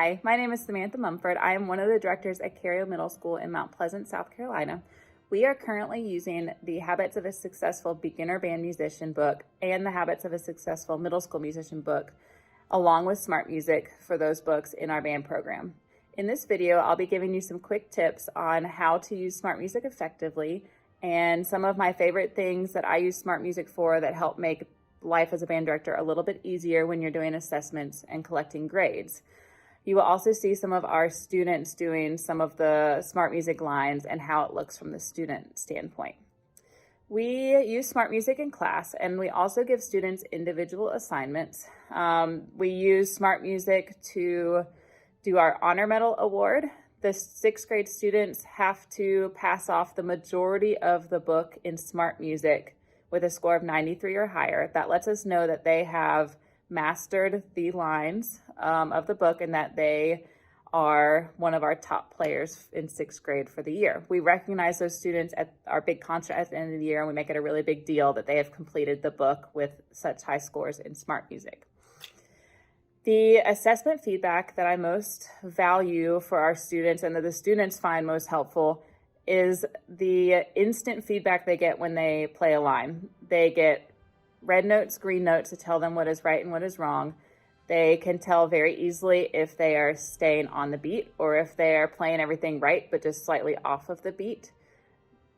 Hi, my name is Samantha Mumford. I am one of the directors at Cario Middle School in Mount Pleasant, South Carolina. We are currently using the Habits of a Successful Beginner Band Musician book and the Habits of a Successful Middle School Musician book, along with Smart Music for those books in our band program. In this video, I'll be giving you some quick tips on how to use Smart Music effectively and some of my favorite things that I use Smart Music for that help make life as a band director a little bit easier when you're doing assessments and collecting grades. You will also see some of our students doing some of the Smart Music lines and how it looks from the student standpoint. We use Smart Music in class, and we also give students individual assignments. We use Smart Music to do our Honor Medal Award. The 6th grade students have to pass off the majority of the book in Smart Music with a score of 93 or higher. That lets us know that they have mastered the lines of the book and that they are one of our top players in 6th grade for the year. We recognize those students at our big concert at the end of the year, and we make it a really big deal that they have completed the book with such high scores in Smart Music. The assessment feedback that I most value for our students and that the students find most helpful is the instant feedback they get when they play a line. They get red notes, green notes to tell them what is right and what is wrong. They can tell very easily if they are staying on the beat or if they are playing everything right but just slightly off of the beat.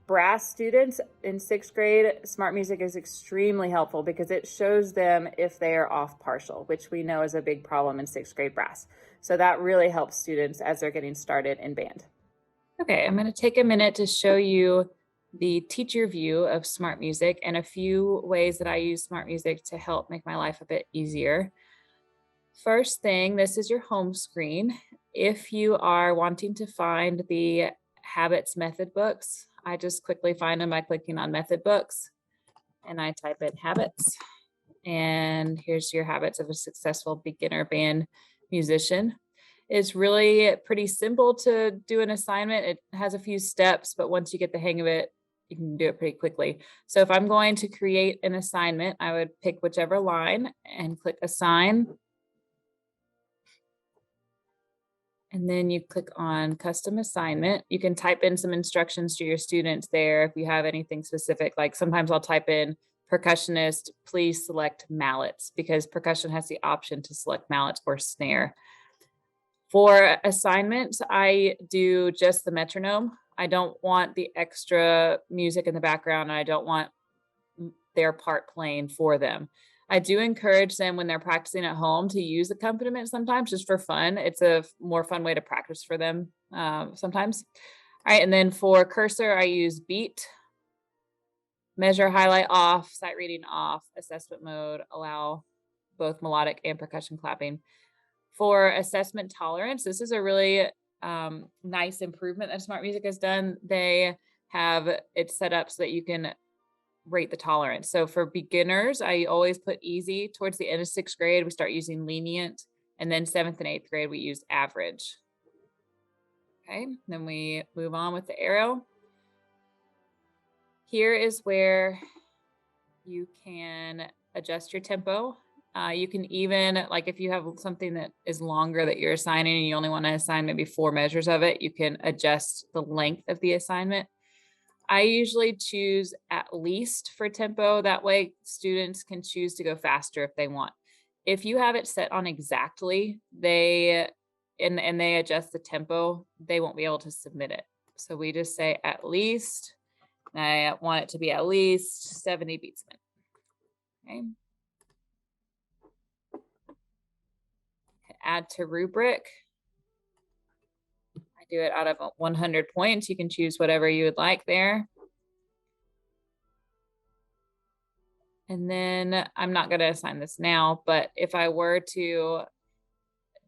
Brass students in 6th grade, Smart Music is extremely helpful because it shows them if they are off partial, which we know is a big problem in 6th grade brass. So that really helps students as they're getting started in band. Okay, I'm going to take a minute to show you the teacher view of Smart Music and a few ways that I use Smart Music to help make my life a bit easier. First thing, this is your home screen. If you are wanting to find the Habits method books, I just quickly find them by clicking on method books and I type in habits. And here's your Habits of a Successful Beginner Band Musician. It's really pretty simple to do an assignment. It has a few steps, but once you get the hang of it, you can do it pretty quickly. So if I'm going to create an assignment, I would pick whichever line and click assign. And then you click on custom assignment. You can type in some instructions to your students there if you have anything specific. Like sometimes I'll type in percussionist, please select mallets, because percussion has the option to select mallets or snare. For assignments, I do just the metronome. I don't want the extra music in the background, and I don't want their part playing for them. I do encourage them when they're practicing at home to use accompaniment sometimes just for fun. It's a more fun way to practice for them sometimes. All right, and then for cursor, I use beat, measure, highlight off, sight reading off, assessment mode, allow both melodic and percussion clapping. For assessment tolerance, this is a really nice improvement that Smart Music has done. They have it set up so that you can rate the tolerance. So for beginners, I always put easy. Towards the end of 6th grade, we start using lenient. And then 7th and 8th grade, we use average. Okay, then we move on with the arrow. Here is where you can adjust your tempo. You can even, like if you have something that is longer that you're assigning and you only want to assign maybe 4 measures of it, you can adjust the length of the assignment. I usually choose at least for tempo. That way students can choose to go faster if they want. If you have it set on exactly, they adjust the tempo, they won't be able to submit it. So we just say at least, and I want it to be at least 70 beats a minute. Okay. Add to rubric. I do it out of 100 points. You can choose whatever you would like there. And then I'm not going to assign this now, but if I were to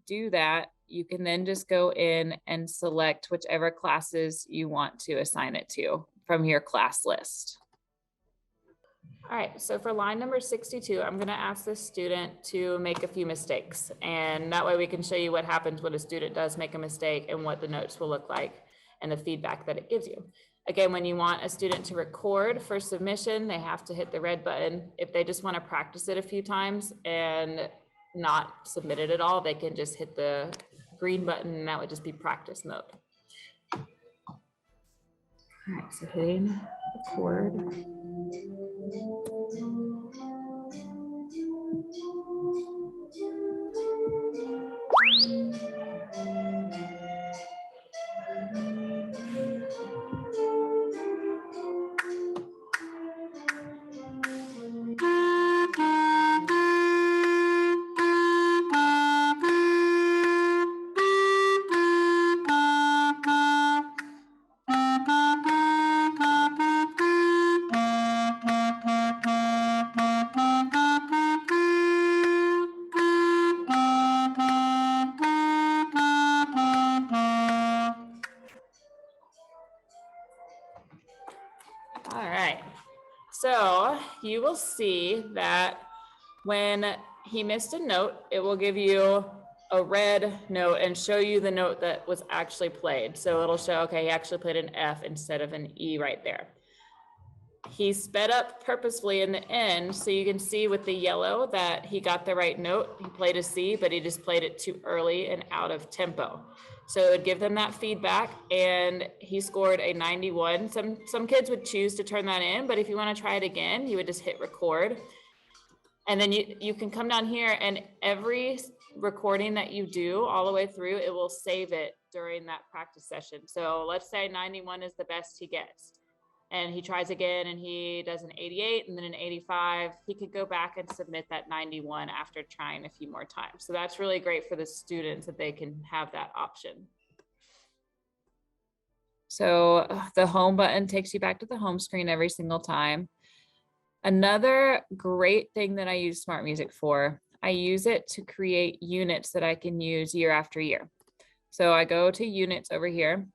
do that, you can then just go in and select whichever classes you want to assign it to from your class list. All right, so for line number 62, I'm going to ask this student to make a few mistakes. And that way we can show you what happens when a student does make a mistake and what the notes will look like and the feedback that it gives you. Again, when you want a student to record for submission, they have to hit the red button. If they just want to practice it a few times and not submit it at all, they can just hit the green button, and that would just be practice mode. All right, so hitting record. All right, so you will see that when he missed a note, it will give you a red note and show you the note that was actually played. So it'll show, okay, he actually played an F instead of an E right there. He sped up purposefully in the end, so you can see with the yellow that he got the right note. He played a C, but he just played it too early and out of tempo. So it would give them that feedback, and he scored a 91. Some kids would choose to turn that in, but if you want to try it again, you would just hit record. And then you can come down here, and every recording that you do all the way through, it will save it during that practice session. So let's say 91 is the best he gets, and he tries again and he does an 88 and then an 85. He could go back and submit that 91 after trying a few more times. So that's really great for the students that they can have that option. So the home button takes you back to the home screen every single time. Another great thing that I use Smart Music for, I use it to create units that I can use year after year. So I go to units over here,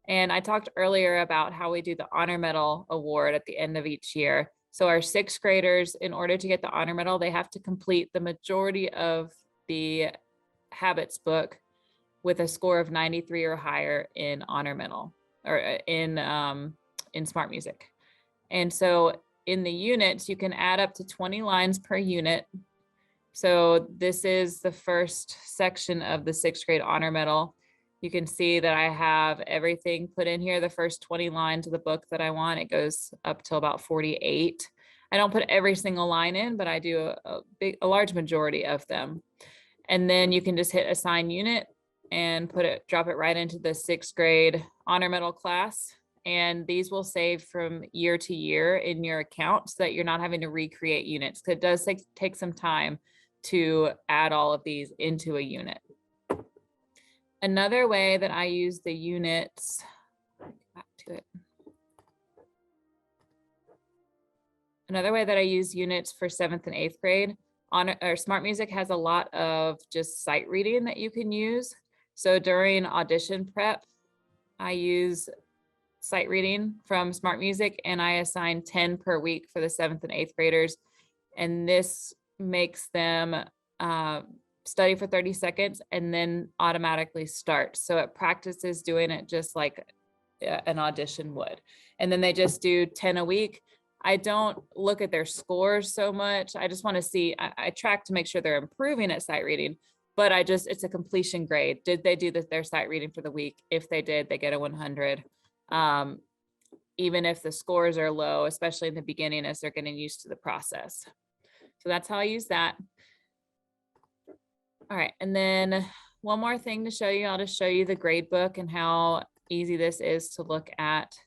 and I talked earlier about how we do the Honor Medal Award at the end of each year. So our sixth graders, in order to get the Honor Medal, they have to complete the majority of the Habits book with a score of 93 or higher in Honor Medal, or in Smart Music. And so in the units, you can add up to 20 lines per unit. So this is the first section of the sixth grade honor medal. You can see that I have everything put in here, the first 20 lines of the book that I want. It goes up till about 48. I don't put every single line in, but I do a large majority of them. And then you can just hit assign unit and drop it right into the sixth grade honor medal class. And these will save from year to year in your account so that you're not having to recreate units. Because it does take some time to add all of these into a unit. Another way that I use the units, back to it. Another way that I use units for 7th and 8th grade, Smart Music has a lot of just sight reading that you can use. So during audition prep, I use sight reading from Smart Music, and I assign 10 per week for the 7th and 8th graders. And this makes them study for 30 seconds and then automatically start. So it practices doing it just like an audition would. And then they just do 10 a week. I don't look at their scores so much. I just want to see, I track to make sure they're improving at sight reading, but it's a completion grade. Did they do their sight reading for the week? If they did, they get a 100. Even if the scores are low, especially in the beginning as they're getting used to the process. So that's how I use that. All right, and then one more thing to show you. I'll just show you the grade book and how easy this is to look at.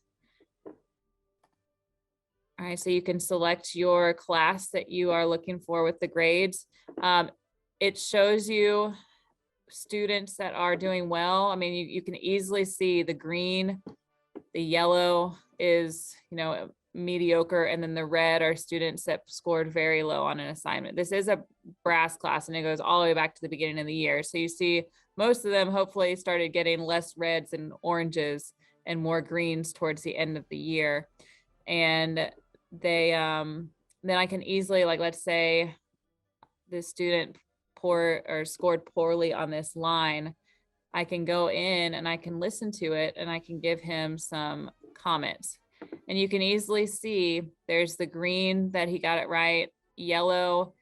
All right, so you can select your class that you are looking for with the grades. It shows you students that are doing well. I mean, you can easily see the green, the yellow is, mediocre, and then the red are students that scored very low on an assignment. This is a brass class, and it goes all the way back to the beginning of the year. So you see most of them hopefully started getting less reds and oranges and more greens towards the end of the year. And they then I can easily, like, let's say the student scored poorly on this line, I can go in and I can listen to it and I can give him some comments. And you can easily see there's the green that he got it right, yellow,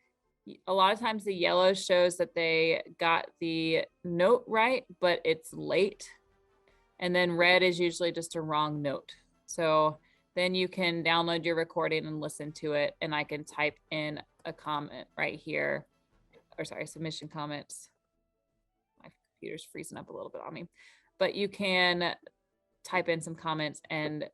A lot of times the yellow shows that they got the note right, but it's late. And then red is usually just a wrong note. So then you can download your recording and listen to it. And I can type in a comment right here, or sorry, submission comments. My computer's freezing up a little bit on me, but you can type in some comments and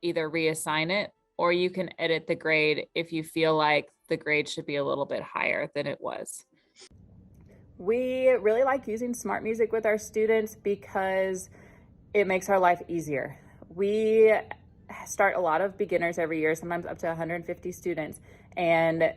either reassign it, or you can edit the grade if you feel like the grade should be a little bit higher than it was. We really like using smart music with our students because it makes our life easier. We start a lot of beginners every year, sometimes up to 150 students, and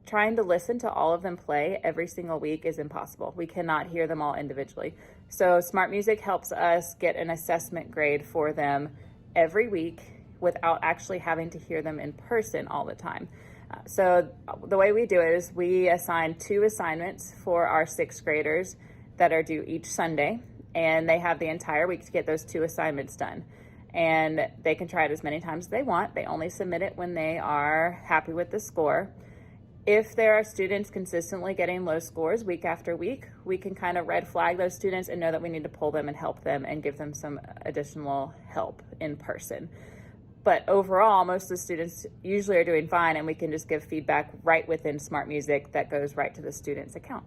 trying to listen to all of them play every single week is impossible. We cannot hear them all individually. So smart music helps us get an assessment grade for them every week without actually having to hear them in person all the time. So the way we do it is we assign 2 assignments for our 6th graders that are due each Sunday, and they have the entire week to get those 2 assignments done. And they can try it as many times as they want. They only submit it when they are happy with the score. If there are students consistently getting low scores week after week, we can kind of red flag those students and know that we need to pull them and help them and give them some additional help in person. But overall, most of the students usually are doing fine, and we can just give feedback right within Smart Music that goes right to the student's account.